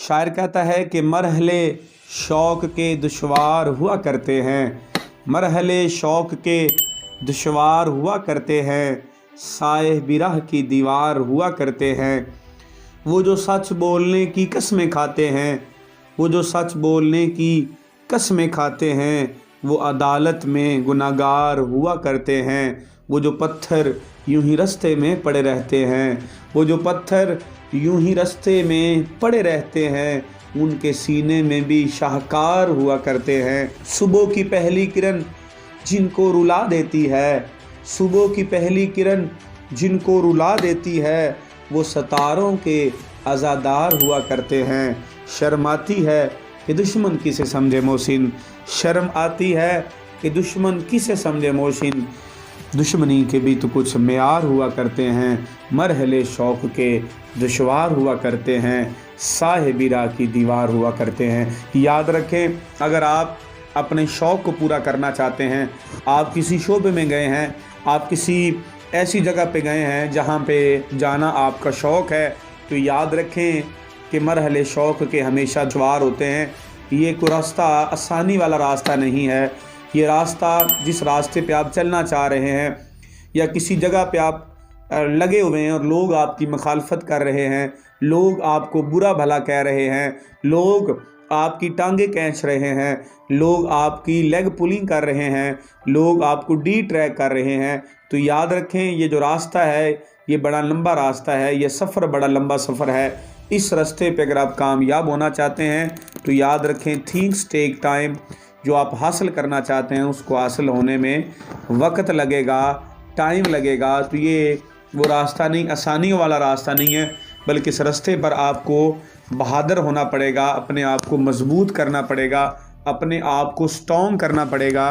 शायर कहता है कि मरहले शौक़ के दुश्वार हुआ करते हैं, मरहले शौक़ के दुश्वार हुआ करते हैं, साए बिरह की दीवार हुआ करते हैं। वो जो सच बोलने की कसमें खाते हैं, वो जो सच बोलने की कसमें खाते हैं, वो अदालत में गुनाहगार हुआ करते हैं। वो जो पत्थर यूं ही रास्ते में पड़े रहते हैं, वो जो पत्थर यूं ही रास्ते में पड़े रहते हैं, उनके सीने में भी शाहकार हुआ करते हैं। सुबह की पहली किरण जिनको रुला देती है, सुबह की पहली किरण जिनको रुला देती है, वो सितारों के अज़ादार हुआ करते हैं। शर्म आती है कि दुश्मन किसे समझे मोहसिन, शर्म आती है कि दुश्मन किसे समझे मोहसिन, दुश्मनी के भी तो कुछ मेयार हुआ करते हैं। मरहले शौक़ के दुश्वार हुआ करते हैं, साहे बिरा की दीवार हुआ करते हैं। याद रखें, अगर आप अपने शौक़ को पूरा करना चाहते हैं, आप किसी शोबे में गए हैं, आप किसी ऐसी जगह पे गए हैं जहाँ पे जाना आपका शौक़ है, तो याद रखें कि मरहले शौक़ के हमेशा दुश्वार होते हैं। ये कोई रास्ता आसानी वाला रास्ता नहीं है। ये रास्ता जिस रास्ते पे आप चलना चाह रहे हैं या किसी जगह पे आप लगे हुए हैं और लोग आपकी मुखालफत कर रहे हैं, लोग आपको बुरा भला कह रहे हैं, लोग आपकी टांगें खींच रहे हैं, लोग आपकी लेग पुलिंग कर रहे हैं, लोग आपको डी ट्रैक कर रहे हैं, तो याद रखें ये जो रास्ता है ये बड़ा लंबा रास्ता है, ये सफ़र बड़ा लंबा सफ़र है। इस रास्ते पे अगर आप कामयाब होना चाहते हैं तो याद रखें थिंग्स टेक टाइम। जो आप हासिल करना चाहते हैं उसको हासिल होने में वक्त लगेगा, टाइम लगेगा। तो ये वो रास्ता नहीं, आसानियों वाला रास्ता नहीं है, बल्कि इस रास्ते पर आपको बहादुर होना पड़ेगा, अपने आप को मजबूत करना पड़ेगा, अपने आप को स्ट्रॉन्ग करना पड़ेगा।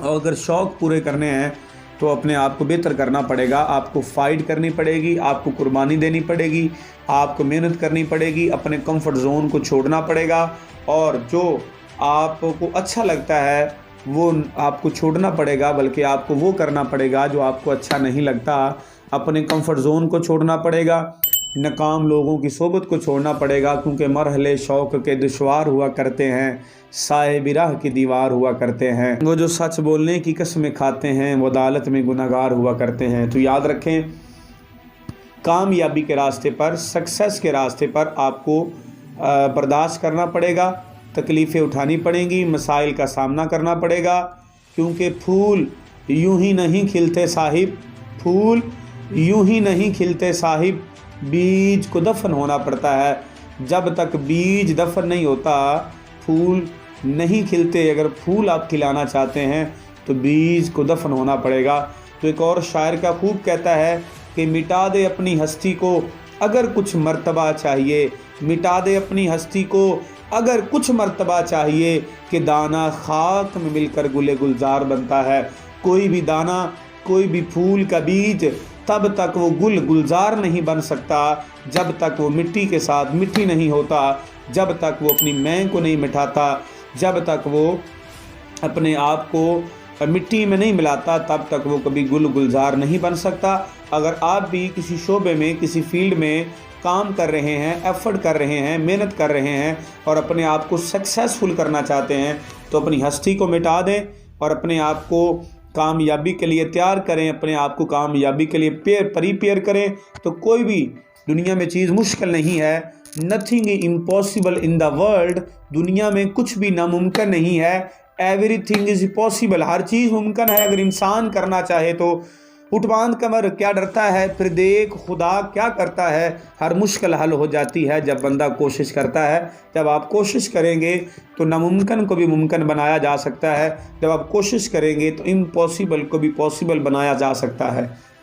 और अगर शौक़ पूरे करने हैं तो अपने आप को बेहतर करना पड़ेगा, आपको फ़ाइट करनी पड़ेगी, आपको कुर्बानी देनी पड़ेगी, आपको मेहनत करनी पड़ेगी, अपने कंफर्ट जोन को छोड़ना पड़ेगा, और जो आपको अच्छा लगता है वो आपको छोड़ना पड़ेगा, बल्कि आपको वो करना पड़ेगा जो आपको अच्छा नहीं लगता। अपने कंफर्ट जोन को छोड़ना पड़ेगा, नाकाम लोगों की सोबत को छोड़ना पड़ेगा, क्योंकि मरहले शौक़ के दुश्वार हुआ करते हैं, साए बिराह की दीवार हुआ करते हैं। वो जो सच बोलने की कसमें खाते हैं, वो अदालत में गुनाहगार हुआ करते हैं। तो याद रखें, कामयाबी के रास्ते पर, सक्सेस के रास्ते पर आपको बर्दाश्त करना पड़ेगा, तकलीफ़ें उठानी पड़ेंगी, मसाइल का सामना करना पड़ेगा, क्योंकि फूल यूं ही नहीं खिलते साहिब, फूल यूं ही नहीं खिलते साहिब, बीज को दफन होना पड़ता है। जब तक बीज दफन नहीं होता फूल नहीं खिलते। अगर फूल आप खिलाना चाहते हैं तो बीज को दफन होना पड़ेगा। तो एक और शायर का खूब कहता है कि मिटा दे अपनी हस्ती को अगर कुछ मर्तबा चाहिए, मिटा दे अपनी हस्ती को अगर कुछ मर्तबा चाहिए, कि दाना खाक में मिलकर गुले गुलजार बनता है। कोई भी दाना, कोई भी फूल का बीज तब तक वो गुलजार नहीं बन सकता जब तक वो मिट्टी के साथ मिट्टी नहीं होता, जब तक वो अपनी मैं को नहीं मिटाता, जब तक वो अपने आप को मिट्टी में नहीं मिलाता, तब तक वो कभी गुलजार नहीं बन सकता। अगर आप भी किसी शोबे में, किसी फील्ड में काम कर रहे हैं, एफर्ट कर रहे हैं, मेहनत कर रहे हैं और अपने आप को सक्सेसफुल करना चाहते हैं, तो अपनी हस्ती को मिटा दें और अपने आप को कामयाबी के लिए तैयार करें, अपने आप को कामयाबी के लिए प्रिपेयर करें। तो कोई भी दुनिया में चीज़ मुश्किल नहीं है, nothing is impossible in the world. दुनिया में कुछ भी नामुमकिन नहीं है, एवरीथिंग इज़ पॉसिबल। हर चीज़ मुमकिन है अगर इंसान करना चाहे तो। उठबांध कमर क्या डरता है, फिर देख खुदा क्या करता है। हर मुश्किल हल हो जाती है जब बंदा कोशिश करता है। जब आप कोशिश करेंगे तो नामुमकिन को भी मुमकिन बनाया जा सकता है, जब आप कोशिश करेंगे तो इम्पॉसिबल को भी पॉसिबल बनाया जा सकता है।